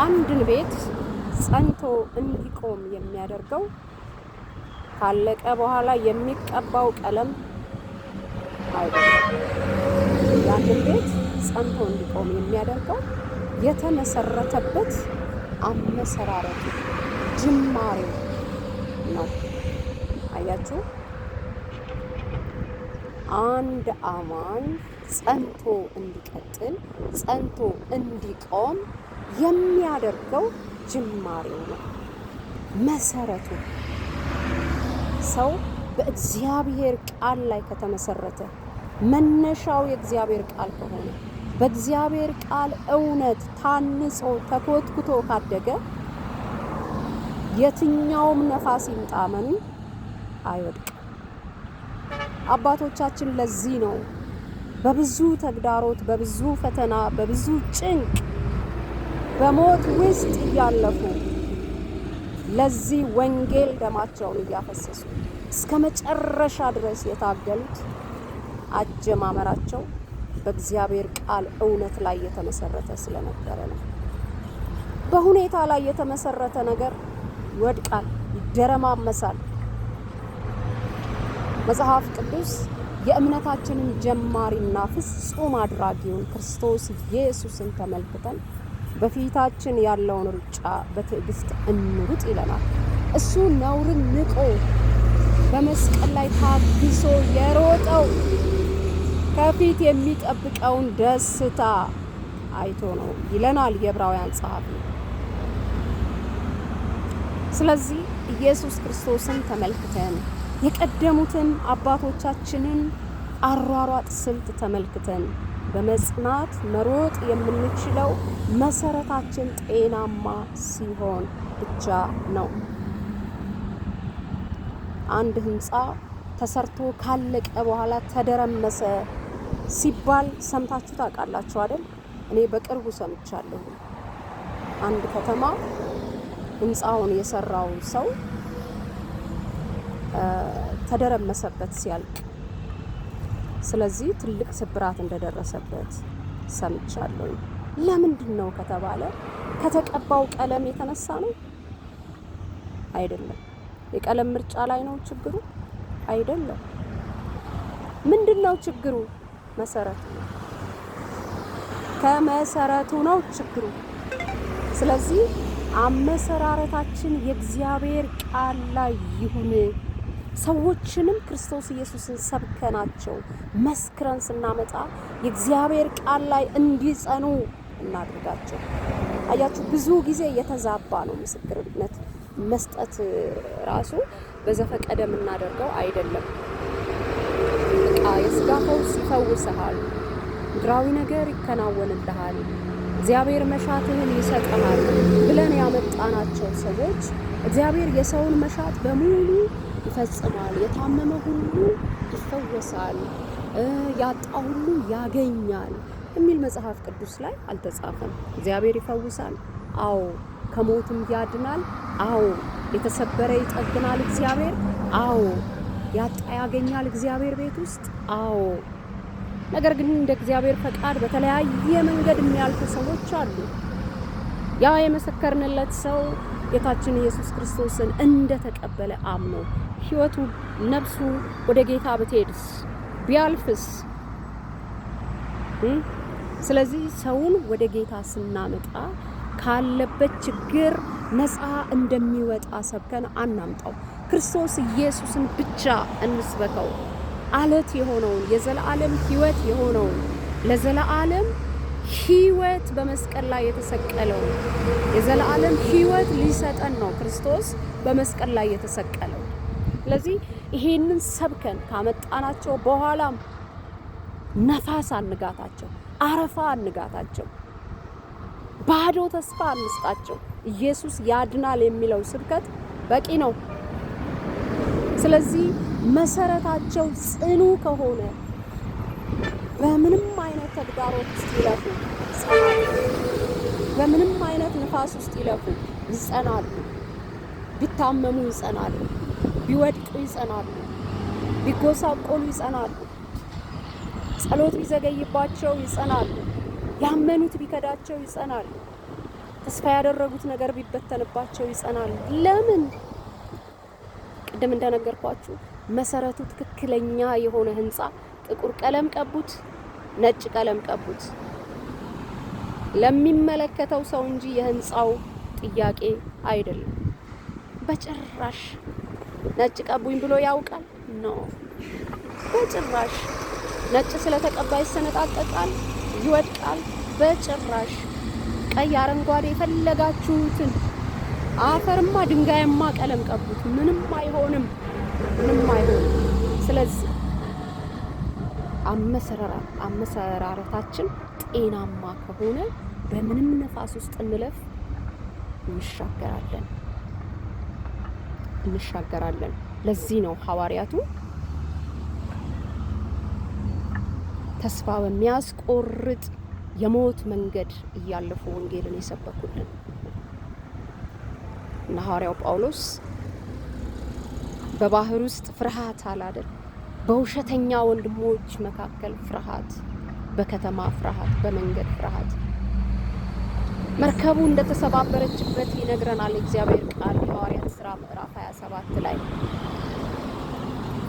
አንድን ቤት ጸንቶ እንዲቆም የሚያደርገው ካለቀ በኋላ የሚቀባው ቀለም አይደለም። ያንን ቤት ጸንቶ እንዲቆም የሚያደርገው የተመሰረተበት አመሰራረቱ ጅማሬው ነው። አያችሁ፣ አንድ አማኝ ጸንቶ እንዲቀጥል ጸንቶ እንዲቆም የሚያደርገው ጅማሬው ነው፣ መሰረቱ። ሰው በእግዚአብሔር ቃል ላይ ከተመሰረተ፣ መነሻው የእግዚአብሔር ቃል ከሆነ፣ በእግዚአብሔር ቃል እውነት ታንጾ ተኮትኩቶ ካደገ የትኛውም ነፋስ ይምጣ መኑ አይወድቅም። አባቶቻችን ለዚህ ነው በብዙ ተግዳሮት፣ በብዙ ፈተና፣ በብዙ ጭንቅ፣ በሞት ውስጥ እያለፉ ለዚህ ወንጌል ደማቸውን እያፈሰሱ እስከ መጨረሻ ድረስ የታገሉት። አጀማመራቸው በእግዚአብሔር ቃል እውነት ላይ የተመሰረተ ስለነበረ ነው። በሁኔታ ላይ የተመሰረተ ነገር ይወድቃል፣ ይደረማመሳል። መጽሐፍ ቅዱስ የእምነታችንን ጀማሪና ፍጹም አድራጊውን ክርስቶስ ኢየሱስን ተመልክተን በፊታችን ያለውን ሩጫ በትዕግስት እንሩጥ ይለናል። እሱ ነውርን ንቆ በመስቀል ላይ ታግሶ የሮጠው ከፊት የሚጠብቀውን ደስታ አይቶ ነው ይለናል የዕብራውያን ጸሐፊ። ስለዚህ ኢየሱስ ክርስቶስን ተመልክተን የቀደሙትን አባቶቻችንን አሯሯጥ ስልት ተመልክተን በመጽናት መሮጥ የምንችለው መሰረታችን ጤናማ ሲሆን ብቻ ነው። አንድ ህንፃ ተሰርቶ ካለቀ በኋላ ተደረመሰ ሲባል ሰምታችሁ ታውቃላችሁ አይደል? እኔ በቅርቡ ሰምቻለሁ። አንድ ከተማ ህንፃውን የሰራው ሰው ተደረመሰበት ሲያልቅ፣ ስለዚህ ትልቅ ስብራት እንደደረሰበት ሰምቻለሁ። ለምንድን ነው ከተባለ ከተቀባው ቀለም የተነሳ ነው? አይደለም። የቀለም ምርጫ ላይ ነው ችግሩ? አይደለም። ምንድን ነው ችግሩ? መሰረቱ ነው። ከመሰረቱ ነው ችግሩ። ስለዚህ አመሰራረታችን የእግዚአብሔር ቃል ላይ ይሁን። ሰዎችንም ክርስቶስ ኢየሱስን ሰብከናቸው መስክረን ስናመጣ የእግዚአብሔር ቃል ላይ እንዲጸኑ እናድርጋቸው። አያችሁ፣ ብዙ ጊዜ የተዛባ ነው ምስክርነት መስጠት ራሱ በዘፈቀደ የምናደርገው አይደለም። በቃ የስጋ ፈውስ ይፈውስሃል፣ ምድራዊ ነገር ይከናወንልሃል፣ እግዚአብሔር መሻትህን ይሰጠሃል ብለን ያመጣናቸው ሰዎች እግዚአብሔር የሰውን መሻት በሙሉ ይፈጽማል፣ የታመመ ሁሉ ይፈወሳል፣ ያጣ ሁሉ ያገኛል የሚል መጽሐፍ ቅዱስ ላይ አልተጻፈም። እግዚአብሔር ይፈውሳል፣ አዎ። ከሞትም ያድናል፣ አዎ። የተሰበረ ይጠግናል እግዚአብሔር፣ አዎ። ያጣ ያገኛል እግዚአብሔር ቤት ውስጥ፣ አዎ። ነገር ግን እንደ እግዚአብሔር ፈቃድ በተለያየ መንገድ የሚያልፉ ሰዎች አሉ። ያ የመሰከርንለት ሰው ጌታችን ኢየሱስ ክርስቶስን እንደተቀበለ አምኖ ሕይወቱ ነፍሱ ወደ ጌታ ብትሄድስ ቢያልፍስ? ስለዚህ ሰውን ወደ ጌታ ስናመጣ ካለበት ችግር ነፃ እንደሚወጣ ሰብከን አናምጣው። ክርስቶስ ኢየሱስን ብቻ እንስበከው። አለት የሆነውን የዘላለም ሕይወት የሆነውን ለዘላለም ሕይወት በመስቀል ላይ የተሰቀለው የዘላለም ሕይወት ሊሰጠን ነው ክርስቶስ በመስቀል ላይ የተሰቀለው። ስለዚህ ይሄንን ሰብከን ካመጣናቸው በኋላም ነፋስ አንጋታቸው፣ አረፋ አንጋታቸው፣ ባዶ ተስፋ አንስጣቸው። ኢየሱስ ያድናል የሚለው ስብከት በቂ ነው። ስለዚህ መሰረታቸው ጽኑ ከሆነ በምንም አይነት ተግዳሮት ውስጥ ይለፉ ይጸናሉ። በምንም አይነት ንፋስ ውስጥ ይለፉ ይጸናሉ። ቢታመሙ ይጸናሉ፣ ቢወድቁ ይጸናሉ፣ ቢጎሳቆሉ ይጸናሉ፣ ጸሎት ቢዘገይባቸው ይጸናሉ፣ ያመኑት ቢከዳቸው ይጸናሉ። ተስፋ ያደረጉት ነገር ቢበተንባቸው ይጸናሉ። ለምን? ቅድም እንደነገርኳችሁ መሰረቱ ትክክለኛ የሆነ ህንጻ ጥቁር ቀለም ቀቡት፣ ነጭ ቀለም ቀቡት ለሚመለከተው ሰው እንጂ የህንጻው ጥያቄ አይደለም። በጭራሽ ነጭ ቀቡኝ ብሎ ያውቃል? ኖ በጭራሽ። ነጭ ስለተቀባ ይሰነጣጠቃል፣ ይወድቃል? በጭራሽ። ቀይ፣ አረንጓዴ የፈለጋችሁትን አፈርማ ድንጋይማ ቀለም ቀቡት፣ ምንም አይሆንም፣ ምንም አይሆንም። ስለዚህ አመሰራረታችን ጤናማ ከሆነ በምንም ነፋስ ውስጥ እንለፍ እንሻገራለን። ለዚህ ነው ሐዋርያቱ ተስፋ በሚያስቆርጥ የሞት መንገድ እያለፉ ወንጌልን የሰበኩልን። እና ሐዋርያው ጳውሎስ በባህር ውስጥ ፍርሃት አላደል፣ በውሸተኛ ወንድሞች መካከል ፍርሃት፣ በከተማ ፍርሃት፣ በመንገድ ፍርሃት፣ መርከቡ እንደተሰባበረችበት ይነግረናል እግዚአብሔር ቃል የሐዋርያት ሥራ ምዕራፍ 27 ላይ።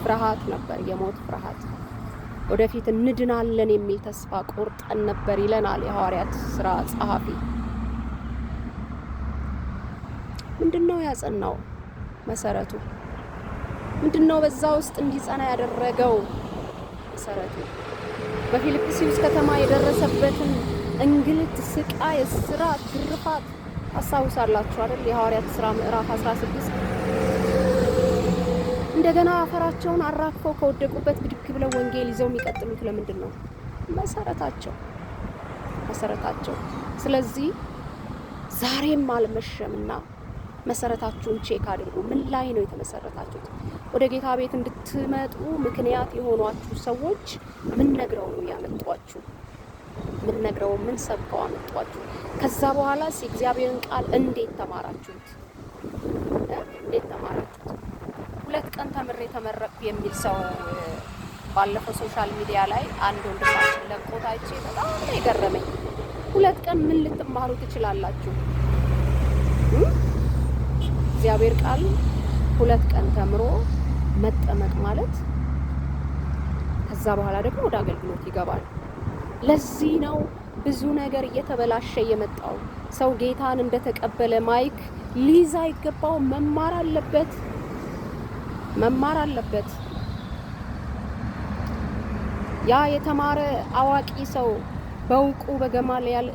ፍርሃት ነበር፣ የሞት ፍርሃት። ወደፊት እንድናለን የሚል ተስፋ ቆርጠን ነበር ይለናል የሐዋርያት ሥራ ጸሐፊ። ምንድነው ያጸናው? መሰረቱ ምንድነው? በዛ ውስጥ እንዲጸና ያደረገው መሰረቱ በፊልጵስዩስ ከተማ የደረሰበትን እንግልት፣ ስቃይ፣ እስራት፣ ግርፋት ታስታውሳላችሁ አይደል? የሐዋርያት ሥራ ምዕራፍ 16 እንደገና አፈራቸውን አራግፈው ከወደቁበት ብድግ ብለው ወንጌል ይዘው የሚቀጥሉት ለምንድን ነው? መሰረታቸው። ስለዚህ ዛሬም አልመሸምና መሰረታችሁን ቼክ አድርጉ። ምን ላይ ነው የተመሰረታችሁት? ወደ ጌታ ቤት እንድትመጡ ምክንያት የሆኗችሁ ሰዎች ምን ነግረው ነው ያመጧችሁ? ምን ሰብከው አመጧችሁ? ከዛ በኋላስ የእግዚአብሔርን ቃል እንዴት ተማራችሁት? 2 ቀን ተምሬ ተመረቅኩ የሚል ሰው ባለፈው ሶሻል ሚዲያ ላይ አንድ ወንድማችን ለቆት አይቼ በጣም የገረመኝ። 2 ቀን ምን ልትማሩ ትችላላችሁ? እግዚአብሔር ቃል 2 ቀን ተምሮ መጠመቅ ማለት ከዛ በኋላ ደግሞ ወደ አገልግሎት ይገባል። ለዚህ ነው ብዙ ነገር እየተበላሸ የመጣው። ሰው ጌታን እንደተቀበለ ማይክ ሊዛ አይገባው፣ መማር አለበት። ያ የተማረ አዋቂ ሰው በእውቁ በገማልያል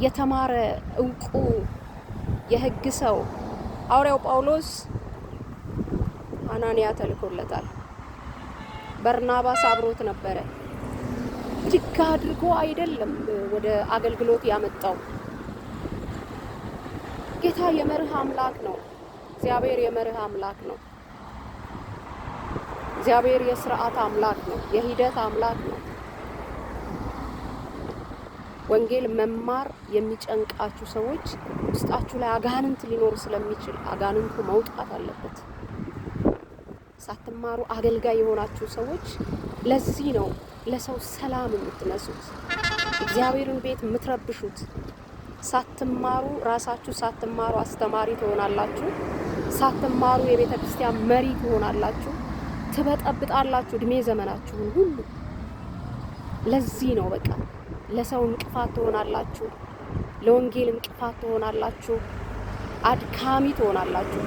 የተማረ እውቁ የሕግ ሰው ሐዋርያው ጳውሎስ አናንያ ተልኮለታል። በርናባስ አብሮት ነበረ። እጅግ አድርጎ አይደለም ወደ አገልግሎት ያመጣው። ጌታ የመርህ አምላክ ነው። እግዚአብሔር የመርህ አምላክ ነው። እግዚአብሔር የሥርዓት አምላክ ነው። የሂደት አምላክ ነው። ወንጌል መማር የሚጨንቃችሁ ሰዎች ውስጣችሁ ላይ አጋንንት ሊኖር ስለሚችል አጋንንቱ መውጣት አለበት። ሳትማሩ አገልጋይ የሆናችሁ ሰዎች ለዚህ ነው ለሰው ሰላም የምትነሱት፣ እግዚአብሔርን ቤት የምትረብሹት። ሳትማሩ ራሳችሁ ሳትማሩ አስተማሪ ትሆናላችሁ። ሳትማሩ የቤተ ክርስቲያን መሪ ትሆናላችሁ። ትበጠብጣላችሁ እድሜ ዘመናችሁን ሁሉ። ለዚህ ነው በቃ ለሰው እንቅፋት ትሆናላችሁ፣ ለወንጌል እንቅፋት ትሆናላችሁ፣ አድካሚ ትሆናላችሁ።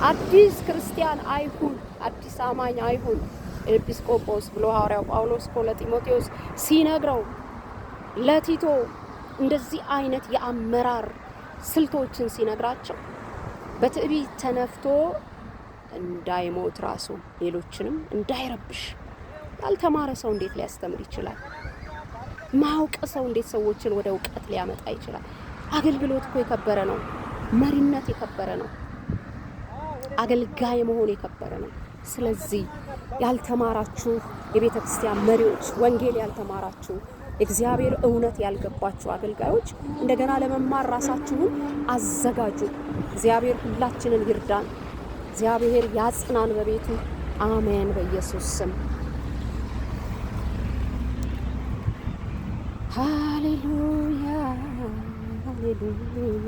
አዲስ ክርስቲያን አይሁን፣ አዲስ አማኝ አይሁን ኤጲስቆጶስ ብሎ ሐዋርያው ጳውሎስ ለጢሞቴዎስ ሲነግረው ለቲቶ እንደዚህ አይነት የአመራር ስልቶችን ሲነግራቸው በትዕቢት ተነፍቶ እንዳይሞት ራሱ ሌሎችንም እንዳይረብሽ። ያልተማረ ሰው እንዴት ሊያስተምር ይችላል? ማውቅ ሰው እንዴት ሰዎችን ወደ እውቀት ሊያመጣ ይችላል? አገልግሎት እኮ የከበረ ነው። መሪነት የከበረ ነው። አገልጋይ መሆን የከበረ ነው። ስለዚህ ያልተማራችሁ የቤተ ክርስቲያን መሪዎች፣ ወንጌል ያልተማራችሁ እግዚአብሔር እውነት ያልገባችሁ አገልጋዮች እንደገና ለመማር ራሳችሁን አዘጋጁ። እግዚአብሔር ሁላችንን ይርዳን። እግዚአብሔር ያጽናን በቤቱ። አሜን። በኢየሱስ ስም ሃሌሉያ ሃሌሉያ።